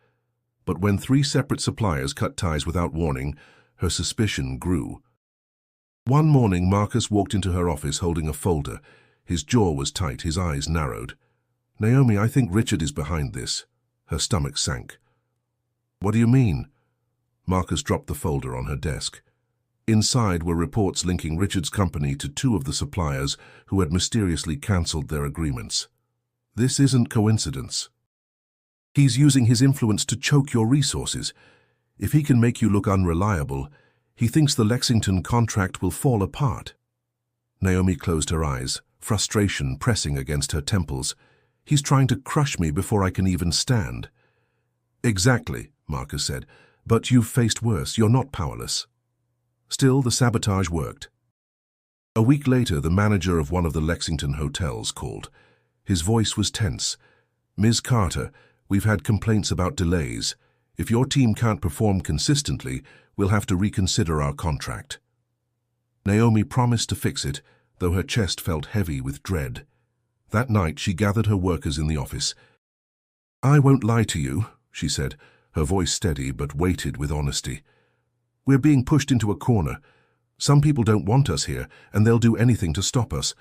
But when 3 separate suppliers cut ties without warning, her suspicion grew. One morning, Marcus walked into her office holding a folder. His jaw was tight, his eyes narrowed. "Naomi, I think Richard is behind this." Her stomach sank. "What do you mean?" Marcus dropped the folder on her desk. Inside were reports linking Richard's company to 2 of the suppliers who had mysteriously cancelled their agreements. "This isn't coincidence. He's using his influence to choke your resources. If he can make you look unreliable, he thinks the Lexington contract will fall apart." Naomi closed her eyes, frustration pressing against her temples. "He's trying to crush me before I can even stand." "Exactly," Marcus said, "but you've faced worse. You're not powerless." Still, the sabotage worked. A week later, the manager of one of the Lexington hotels called. His voice was tense. "Ms. Carter, we've had complaints about delays. If your team can't perform consistently, we'll have to reconsider our contract." Naomi promised to fix it, though her chest felt heavy with dread. That night, she gathered her workers in the office. "I won't lie to you," she said, her voice steady but weighted with honesty. "We're being pushed into a corner. Some people don't want us here, and they'll do anything to stop us.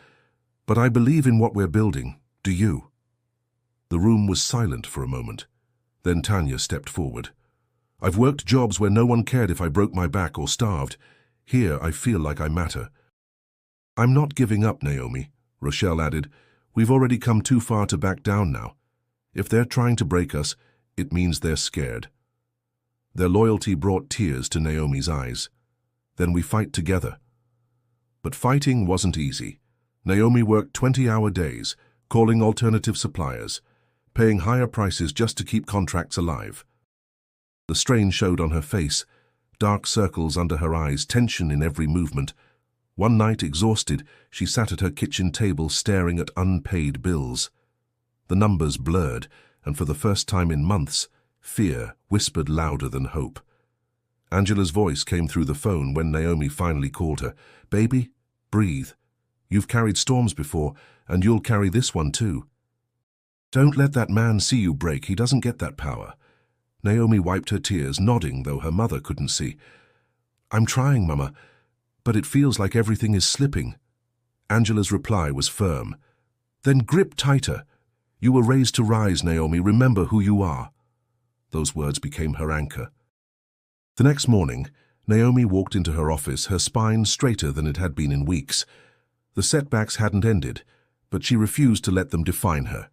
But I believe in what we're building. Do you?" The room was silent for a moment. Then Tanya stepped forward. "I've worked jobs where no one cared if I broke my back or starved. Here, I feel like I matter." "I'm not giving up, Naomi," Rochelle added. "We've already come too far to back down now. If they're trying to break us, it means they're scared." Their loyalty brought tears to Naomi's eyes. "Then we fight together." But fighting wasn't easy. Naomi worked 20-hour days, calling alternative suppliers, paying higher prices just to keep contracts alive. The strain showed on her face, dark circles under her eyes, tension in every movement. One night, exhausted, she sat at her kitchen table staring at unpaid bills. The numbers blurred, and for the first time in months, fear whispered louder than hope. Angela's voice came through the phone when Naomi finally called her. "Baby, breathe. You've carried storms before, and you'll carry this one too. Don't let that man see you break. He doesn't get that power." Naomi wiped her tears, nodding though her mother couldn't see. "I'm trying, Mama, but it feels like everything is slipping." Angela's reply was firm. "Then grip tighter. You were raised to rise, Naomi. Remember who you are." Those words became her anchor. The next morning, Naomi walked into her office, her spine straighter than it had been in weeks. The setbacks hadn't ended, but she refused to let them define her.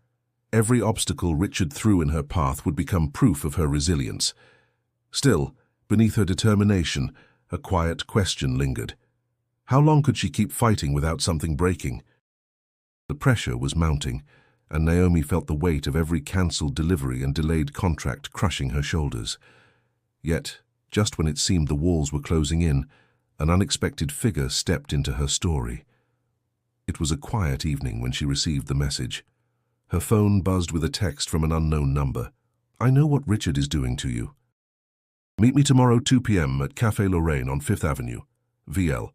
Every obstacle Richard threw in her path would become proof of her resilience. Still, beneath her determination, a quiet question lingered. How long could she keep fighting without something breaking? The pressure was mounting, and Naomi felt the weight of every cancelled delivery and delayed contract crushing her shoulders. Yet, just when it seemed the walls were closing in, an unexpected figure stepped into her story. It was a quiet evening when she received the message. Her phone buzzed with a text from an unknown number. "I know what Richard is doing to you. Meet me tomorrow 2 p.m. at Café Lorraine on 5th Avenue. VL."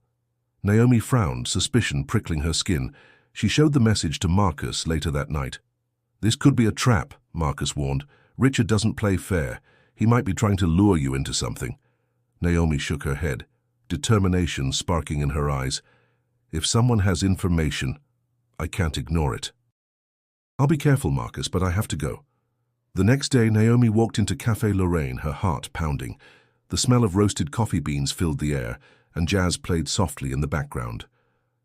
Naomi frowned, suspicion prickling her skin. She showed the message to Marcus later that night. "This could be a trap," Marcus warned. "Richard doesn't play fair. He might be trying to lure you into something." Naomi shook her head, determination sparking in her eyes. "If someone has information, I can't ignore it." "I'll be careful, Marcus, but I have to go." The next day, Naomi walked into Café Lorraine, her heart pounding. The smell of roasted coffee beans filled the air, and jazz played softly in the background.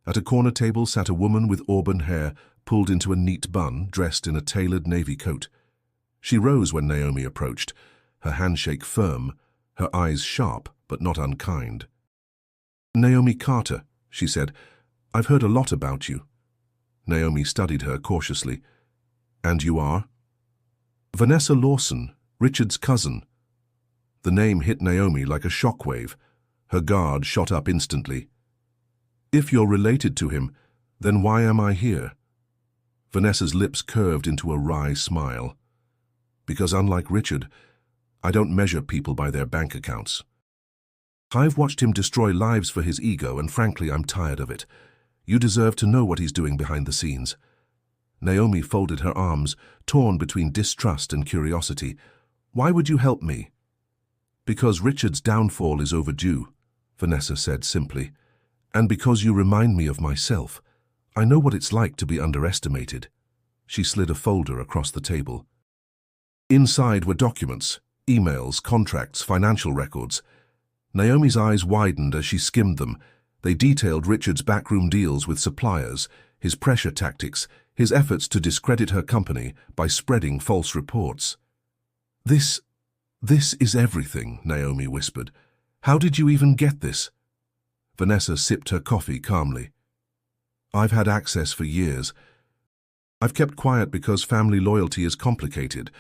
At a corner table sat a woman with auburn hair pulled into a neat bun, dressed in a tailored navy coat. She rose when Naomi approached, her handshake firm, her eyes sharp but not unkind. "Naomi Carter," she said. "I've heard a lot about you." Naomi studied her cautiously. "And you are?" "Vanessa Lawson, Richard's cousin." The name hit Naomi like a shockwave. Her guard shot up instantly. "If you're related to him, then why am I here?" Vanessa's lips curved into a wry smile. "Because unlike Richard, I don't measure people by their bank accounts. I've watched him destroy lives for his ego, and frankly, I'm tired of it. You deserve to know what he's doing behind the scenes." Naomi folded her arms, torn between distrust and curiosity. "Why would you help me?" "Because Richard's downfall is overdue," Vanessa said simply. "And because you remind me of myself. I know what it's like to be underestimated." She slid a folder across the table. Inside were documents, emails, contracts, financial records. Naomi's eyes widened as she skimmed them. They detailed Richard's backroom deals with suppliers, his pressure tactics, his efforts to discredit her company by spreading false reports. This is everything," Naomi whispered. "How did you even get this?" Vanessa sipped her coffee calmly. "I've had access for years. I've kept quiet because family loyalty is complicated.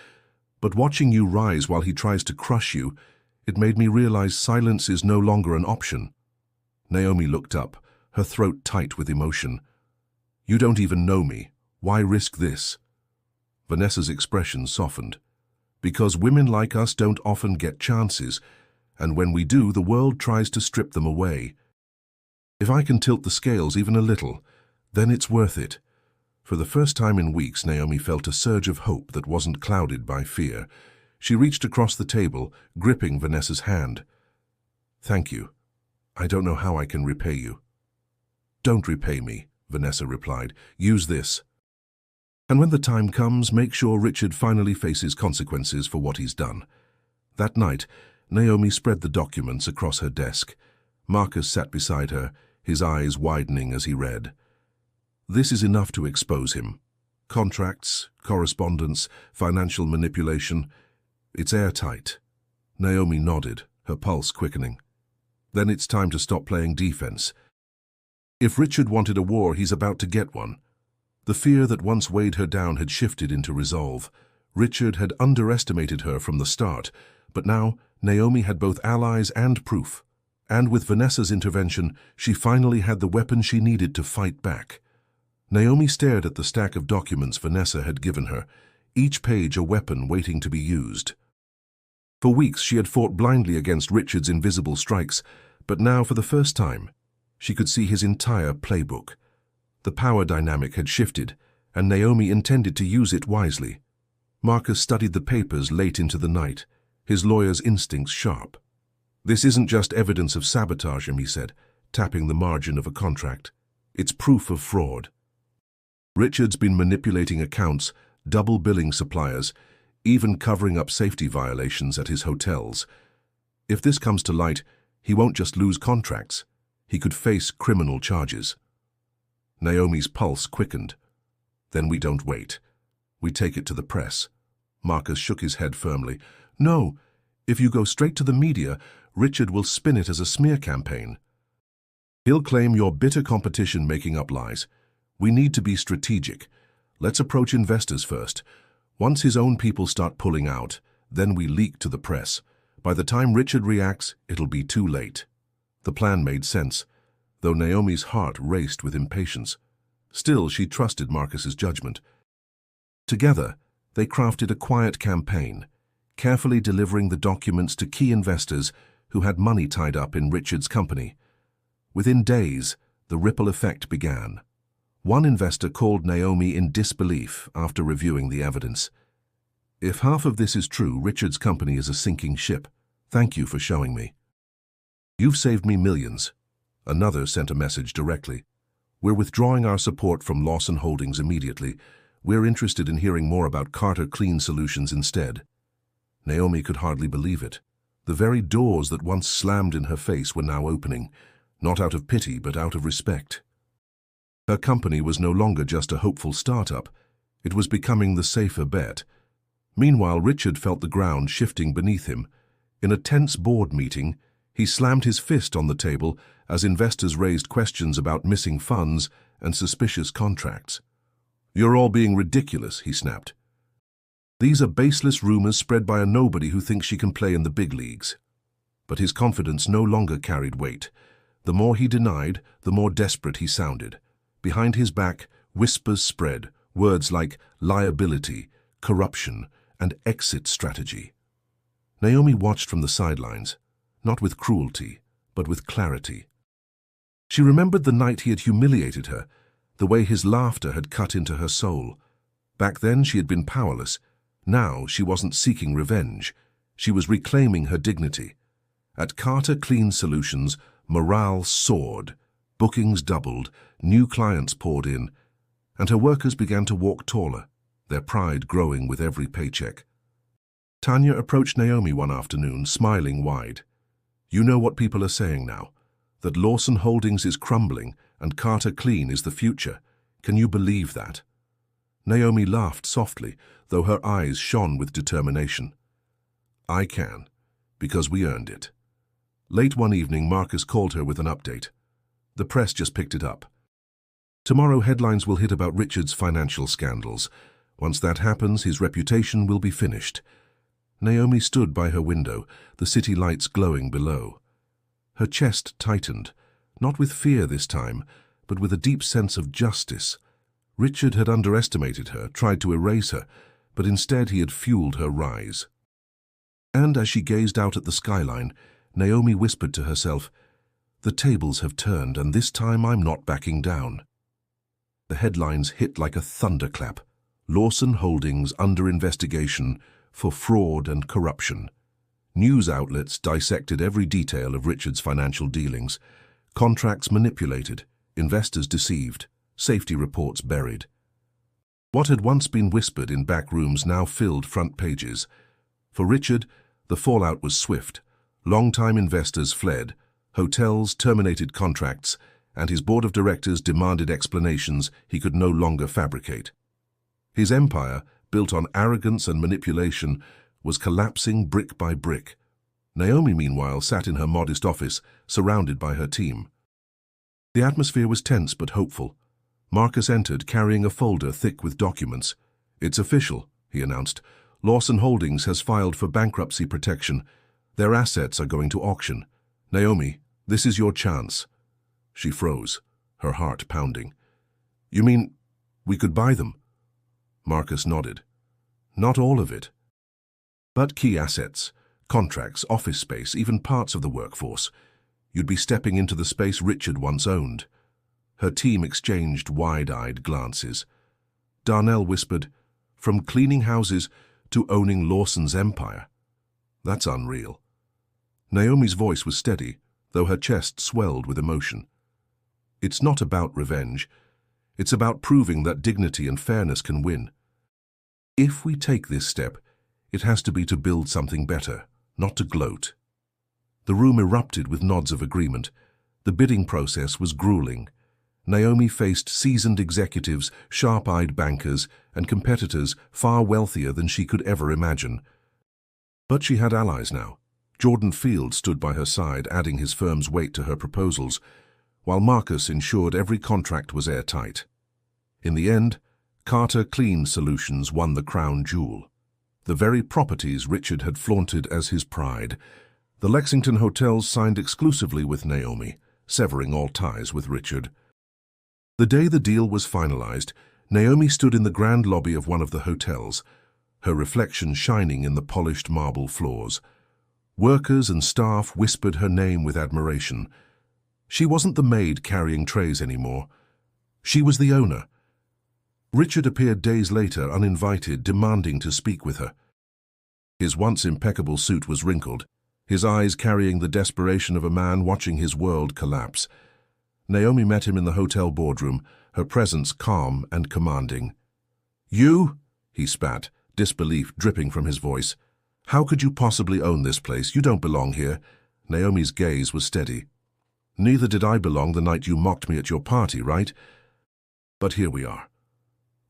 But watching you rise while he tries to crush you, it made me realize silence is no longer an option." Naomi looked up, her throat tight with emotion. "You don't even know me. Why risk this?" Vanessa's expression softened. "Because women like us don't often get chances, and when we do, the world tries to strip them away. If I can tilt the scales even a little, then it's worth it." For the first time in weeks, Naomi felt a surge of hope that wasn't clouded by fear. She reached across the table, gripping Vanessa's hand. "Thank you. I don't know how I can repay you." "Don't repay me," Vanessa replied. "Use this. And when the time comes, make sure Richard finally faces consequences for what he's done." That night, Naomi spread the documents across her desk. Marcus sat beside her, his eyes widening as he read. "This is enough to expose him. Contracts, correspondence, financial manipulation. It's airtight." Naomi nodded, her pulse quickening. "Then it's time to stop playing defense. If Richard wanted a war, he's about to get one." The fear that once weighed her down had shifted into resolve. Richard had underestimated her from the start, but now Naomi had both allies and proof. And with Vanessa's intervention, she finally had the weapon she needed to fight back. Naomi stared at the stack of documents Vanessa had given her, each page a weapon waiting to be used. For weeks she had fought blindly against Richard's invisible strikes, but now, for the first time, she could see his entire playbook. The power dynamic had shifted, and Naomi intended to use it wisely. Marcus studied the papers late into the night, his lawyer's instincts sharp. "This isn't just evidence of sabotage," he said, tapping the margin of a contract. "It's proof of fraud. Richard's been manipulating accounts, double billing suppliers, even covering up safety violations at his hotels. If this comes to light, He won't just lose contracts. He could face criminal charges. Naomi's pulse quickened. Then we don't wait. We take it to the press. Marcus shook his head firmly. No, if you go straight to the media, Richard will spin it as a smear campaign. He'll claim you're bitter competition making up lies. We need to be strategic. Let's approach investors first. Once his own people start pulling out, then we leak to the press. By the time Richard reacts, it'll be too late. The plan made sense, though Naomi's heart raced with impatience. Still, she trusted Marcus's judgment. Together, they crafted a quiet campaign, carefully delivering the documents to key investors who had money tied up in Richard's company. Within days, the ripple effect began. One investor called Naomi in disbelief after reviewing the evidence. If half of this is true, Richard's company is a sinking ship. Thank you for showing me. You've saved me millions. Another sent a message directly. We're withdrawing our support from Lawson Holdings immediately. We're interested in hearing more about Carter Clean Solutions instead. Naomi could hardly believe it. The very doors that once slammed in her face were now opening, not out of pity but out of respect. Her company was no longer just a hopeful startup. It was becoming the safer bet. Meanwhile, Richard felt the ground shifting beneath him. In a tense board meeting, he slammed his fist on the table as investors raised questions about missing funds and suspicious contracts. "You're all being ridiculous," he snapped. "These are baseless rumors spread by a nobody who thinks she can play in the big leagues." But his confidence no longer carried weight. The more he denied, the more desperate he sounded. Behind his back, whispers spread, words like liability, corruption, and exit strategy. Naomi watched from the sidelines, not with cruelty, but with clarity. She remembered the night he had humiliated her, the way his laughter had cut into her soul. Back then she had been powerless. Now she wasn't seeking revenge. She was reclaiming her dignity. At Carter Clean Solutions, morale soared. Bookings doubled, new clients poured in, and her workers began to walk taller, their pride growing with every paycheck. Tanya approached Naomi one afternoon, smiling wide. "You know what people are saying now, that Lawson Holdings is crumbling and Carter Clean is the future. Can you believe that?" Naomi laughed softly, though her eyes shone with determination. "I can, because we earned it." Late one evening, Marcus called her with an update. The press just picked it up. "Tomorrow headlines will hit about Richard's financial scandals. Once that happens, his reputation will be finished." Naomi stood by her window, the city lights glowing below. Her chest tightened, not with fear this time, but with a deep sense of justice. Richard had underestimated her, tried to erase her, but instead he had fueled her rise. And as she gazed out at the skyline, Naomi whispered to herself, "The tables have turned, and this time I'm not backing down." The headlines hit like a thunderclap. Lawson Holdings under investigation for fraud and corruption. News outlets dissected every detail of Richard's financial dealings. Contracts manipulated, investors deceived, safety reports buried. What had once been whispered in back rooms now filled front pages. For Richard, the fallout was swift. Longtime investors fled, hotels terminated contracts, and his board of directors demanded explanations he could no longer fabricate. His empire, built on arrogance and manipulation, was collapsing brick by brick. Naomi, meanwhile, sat in her modest office, surrounded by her team. The atmosphere was tense but hopeful. Marcus entered, carrying a folder thick with documents. "It's official," he announced. "Lawson Holdings has filed for bankruptcy protection. Their assets are going to auction. Naomi, this is your chance." She froze, her heart pounding. "You mean we could buy them?" Marcus nodded. "Not all of it, but key assets, contracts, office space, even parts of the workforce. You'd be stepping into the space Richard once owned." Her team exchanged wide-eyed glances. Darnell whispered, "From cleaning houses to owning Lawson's empire. That's unreal." Naomi's voice was steady, though her chest swelled with emotion. "It's not about revenge. It's about proving that dignity and fairness can win. If we take this step, it has to be to build something better, not to gloat." The room erupted with nods of agreement. The bidding process was grueling. Naomi faced seasoned executives, sharp-eyed bankers, and competitors far wealthier than she could ever imagine. But she had allies now. Jordan Field stood by her side, adding his firm's weight to her proposals, while Marcus ensured every contract was airtight. In the end, Carter Clean Solutions won the crown jewel. The very properties Richard had flaunted as his pride. The Lexington hotels signed exclusively with Naomi, severing all ties with Richard. The day the deal was finalized, Naomi stood in the grand lobby of one of the hotels, her reflection shining in the polished marble floors. Workers and staff whispered her name with admiration. She wasn't the maid carrying trays anymore. She was the owner. Richard appeared days later, uninvited, demanding to speak with her. His once impeccable suit was wrinkled, his eyes carrying the desperation of a man watching his world collapse. Naomi met him in the hotel boardroom, her presence calm and commanding. "You?" he spat, disbelief dripping from his voice. "How could you possibly own this place? You don't belong here." Naomi's gaze was steady. "Neither did I belong the night you mocked me at your party, right? But here we are."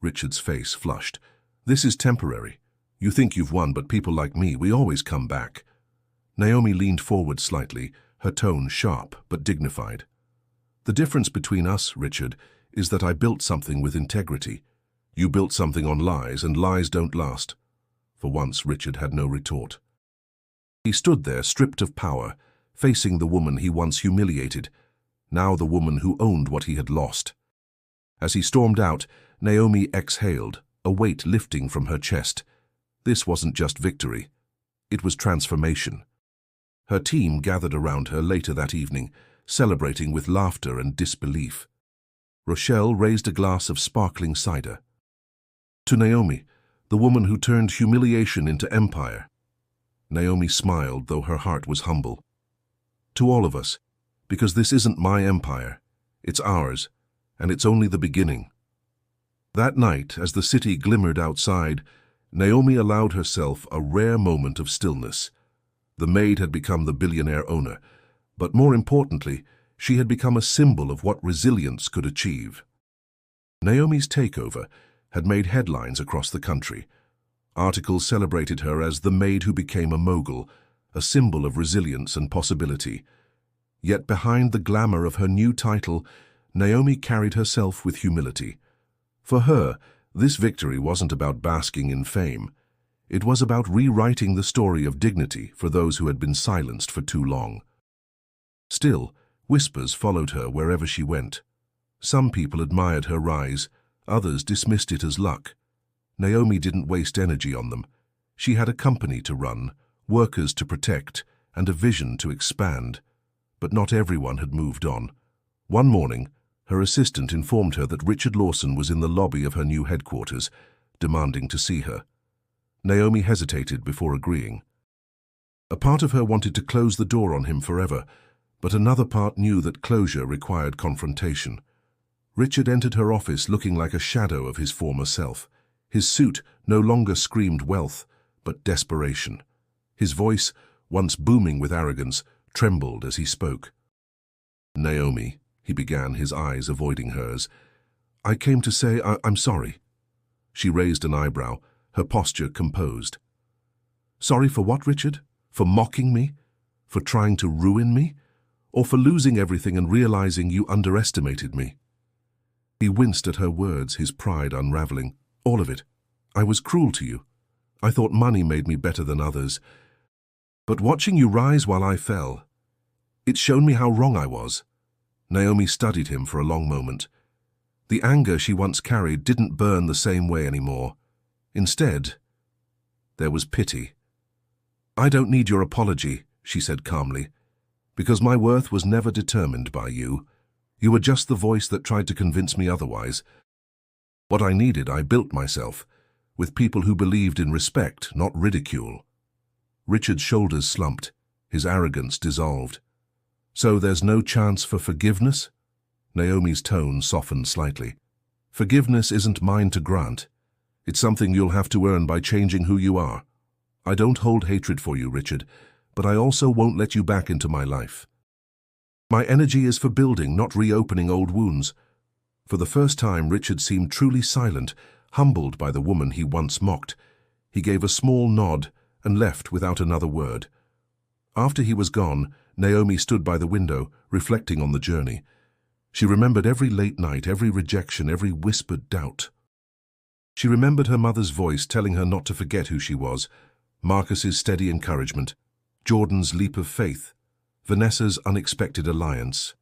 Richard's face flushed. "This is temporary. You think you've won, but people like me, we always come back." Naomi leaned forward slightly, her tone sharp but dignified. "The difference between us, Richard, is that I built something with integrity. You built something on lies, and lies don't last." For once, Richard had no retort. He stood there, stripped of power, facing the woman he once humiliated, now the woman who owned what he had lost. As he stormed out, Naomi exhaled, a weight lifting from her chest. This wasn't just victory. It was transformation. Her team gathered around her later that evening, celebrating with laughter and disbelief. Rochelle raised a glass of sparkling cider. To Naomi, the woman who turned humiliation into empire. Naomi smiled, though her heart was humble. To all of us, because this isn't my empire, it's ours, and it's only the beginning. That night, as the city glimmered outside, Naomi allowed herself a rare moment of stillness. The maid had become the billionaire owner, but more importantly, she had become a symbol of what resilience could achieve. Naomi's takeover had made headlines across the country. Articles celebrated her as the maid who became a mogul, a symbol of resilience and possibility. Yet behind the glamour of her new title, Naomi carried herself with humility. For her, this victory wasn't about basking in fame. It was about rewriting the story of dignity for those who had been silenced for too long. Still, whispers followed her wherever she went. Some people admired her rise, others dismissed it as luck. Naomi didn't waste energy on them. She had a company to run, workers to protect, and a vision to expand. But not everyone had moved on. One morning, her assistant informed her that Richard Lawson was in the lobby of her new headquarters, demanding to see her. Naomi hesitated before agreeing. A part of her wanted to close the door on him forever, but another part knew that closure required confrontation. Richard entered her office looking like a shadow of his former self. His suit no longer screamed wealth, but desperation. His voice, once booming with arrogance, trembled as he spoke. "Naomi," he began, his eyes avoiding hers, "I came to say I'm sorry." She raised an eyebrow, her posture composed. "Sorry for what, Richard? For mocking me? For trying to ruin me? Or for losing everything and realizing you underestimated me?" He winced at her words, his pride unraveling. "All of it. I was cruel to you. I thought money made me better than others. But watching you rise while I fell, it's shown me how wrong I was." Naomi studied him for a long moment. The anger she once carried didn't burn the same way anymore. Instead, there was pity. "I don't need your apology," she said calmly, "because my worth was never determined by you. You were just the voice that tried to convince me otherwise. What I needed, I built myself, with people who believed in respect, not ridicule." Richard's shoulders slumped, his arrogance dissolved. "So there's no chance for forgiveness?" Naomi's tone softened slightly. "Forgiveness isn't mine to grant. It's something you'll have to earn by changing who you are. I don't hold hatred for you, Richard, but I also won't let you back into my life. My energy is for building, not reopening old wounds." For the first time, Richard seemed truly silent, humbled by the woman he once mocked. He gave a small nod and left without another word. After he was gone, Naomi stood by the window, reflecting on the journey. She remembered every late night, every rejection, every whispered doubt. She remembered her mother's voice telling her not to forget who she was, Marcus's steady encouragement, Jordan's leap of faith, Vanessa's unexpected alliance.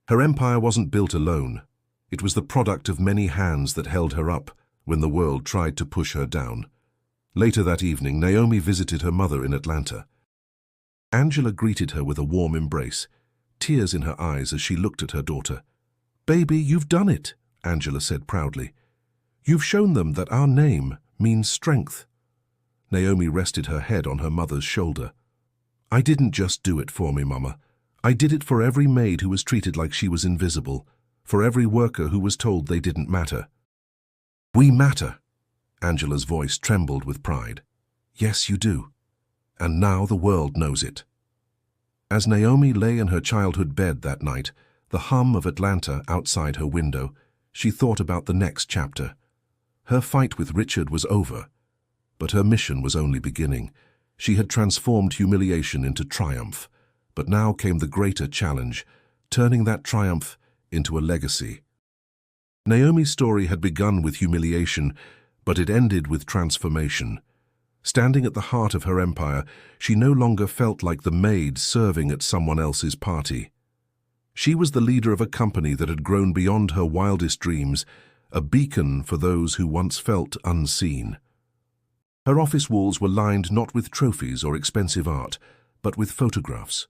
Her empire wasn't built alone. It was the product of many hands that held her up when the world tried to push her down. Later that evening, Naomi visited her mother in Atlanta. Angela greeted her with a warm embrace, tears in her eyes as she looked at her daughter. "Baby, you've done it," Angela said proudly. "You've shown them that our name means strength." Naomi rested her head on her mother's shoulder. "I didn't just do it for me, Mama. I did it for every maid who was treated like she was invisible, for every worker who was told they didn't matter." "We matter." Angela's voice trembled with pride. "Yes, you do. And now the world knows it." As Naomi lay in her childhood bed that night, the hum of Atlanta outside her window, she thought about the next chapter. Her fight with Richard was over, but her mission was only beginning. She had transformed humiliation into triumph, but now came the greater challenge, turning that triumph into a legacy. Naomi's story had begun with humiliation, but it ended with transformation. Standing at the heart of her empire, she no longer felt like the maid serving at someone else's party. She was the leader of a company that had grown beyond her wildest dreams, a beacon for those who once felt unseen. Her office walls were lined not with trophies or expensive art, but with photographs.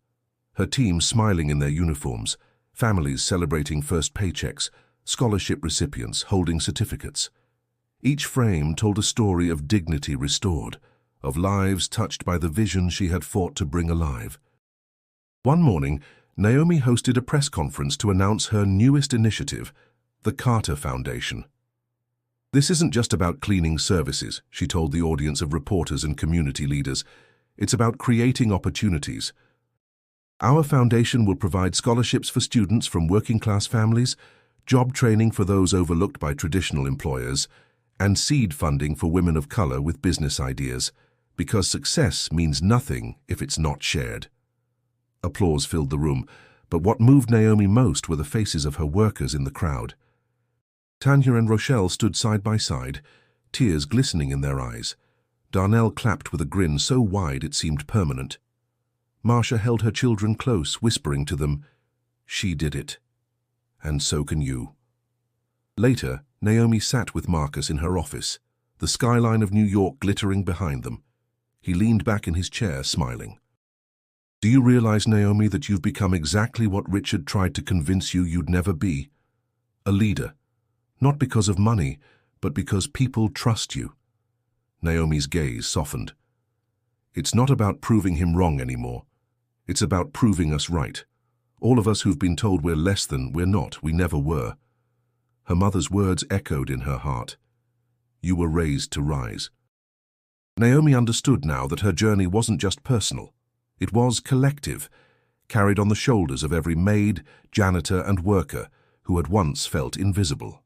Her team smiling in their uniforms, families celebrating first paychecks, scholarship recipients holding certificates. Each frame told a story of dignity restored, of lives touched by the vision she had fought to bring alive. One morning, Naomi hosted a press conference to announce her newest initiative, the Carter Foundation. "This isn't just about cleaning services," she told the audience of reporters and community leaders. "It's about creating opportunities. Our foundation will provide scholarships for students from working-class families, job training for those overlooked by traditional employers, and seed funding for women of color with business ideas, because success means nothing if it's not shared." Applause filled the room, but what moved Naomi most were the faces of her workers in the crowd. Tanya and Rochelle stood side by side, tears glistening in their eyes. Darnell clapped with a grin so wide it seemed permanent. Marcia held her children close, whispering to them, "She did it. And so can you." Later, Naomi sat with Marcus in her office, the skyline of New York glittering behind them. He leaned back in his chair, smiling. "Do you realize, Naomi, that you've become exactly what Richard tried to convince you you'd never be? A leader. Not because of money, but because people trust you." Naomi's gaze softened. "It's not about proving him wrong anymore. It's about proving us right. All of us who've been told we're less than, we're not, we never were." Her mother's words echoed in her heart. "You were raised to rise." Naomi understood now that her journey wasn't just personal. It was collective, carried on the shoulders of every maid, janitor, and worker who had once felt invisible.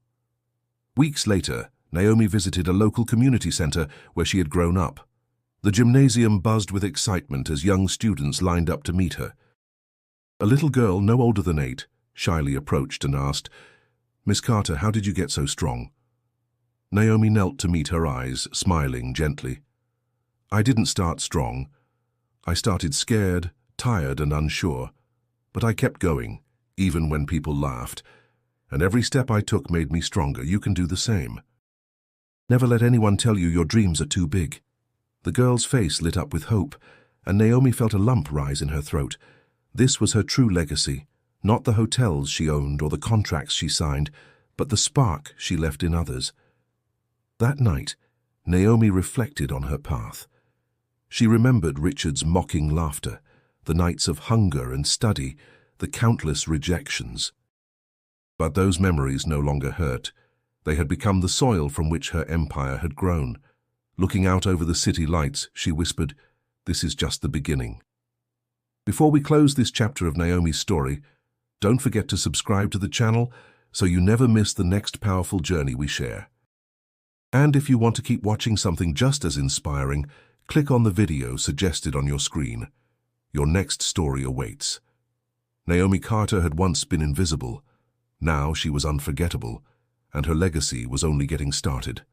Weeks later, Naomi visited a local community center where she had grown up. The gymnasium buzzed with excitement as young students lined up to meet her. A little girl, no older than 8, shyly approached and asked, "Miss Carter, how did you get so strong?" Naomi knelt to meet her eyes, smiling gently. "I didn't start strong. I started scared, tired, and unsure. But I kept going, even when people laughed. And every step I took made me stronger. You can do the same. Never let anyone tell you your dreams are too big." The girl's face lit up with hope, and Naomi felt a lump rise in her throat. This was her true legacy, not the hotels she owned or the contracts she signed, but the spark she left in others. That night, Naomi reflected on her path. She remembered Richard's mocking laughter, the nights of hunger and study, the countless rejections. But those memories no longer hurt. They had become the soil from which her empire had grown. Looking out over the city lights, she whispered, this is just the beginning. Before we close this chapter of Naomi's story, don't forget to subscribe to the channel so you never miss the next powerful journey we share. And if you want to keep watching something just as inspiring, click on the video suggested on your screen. Your next story awaits. Naomi Carter had once been invisible. Now she was unforgettable, and her legacy was only getting started.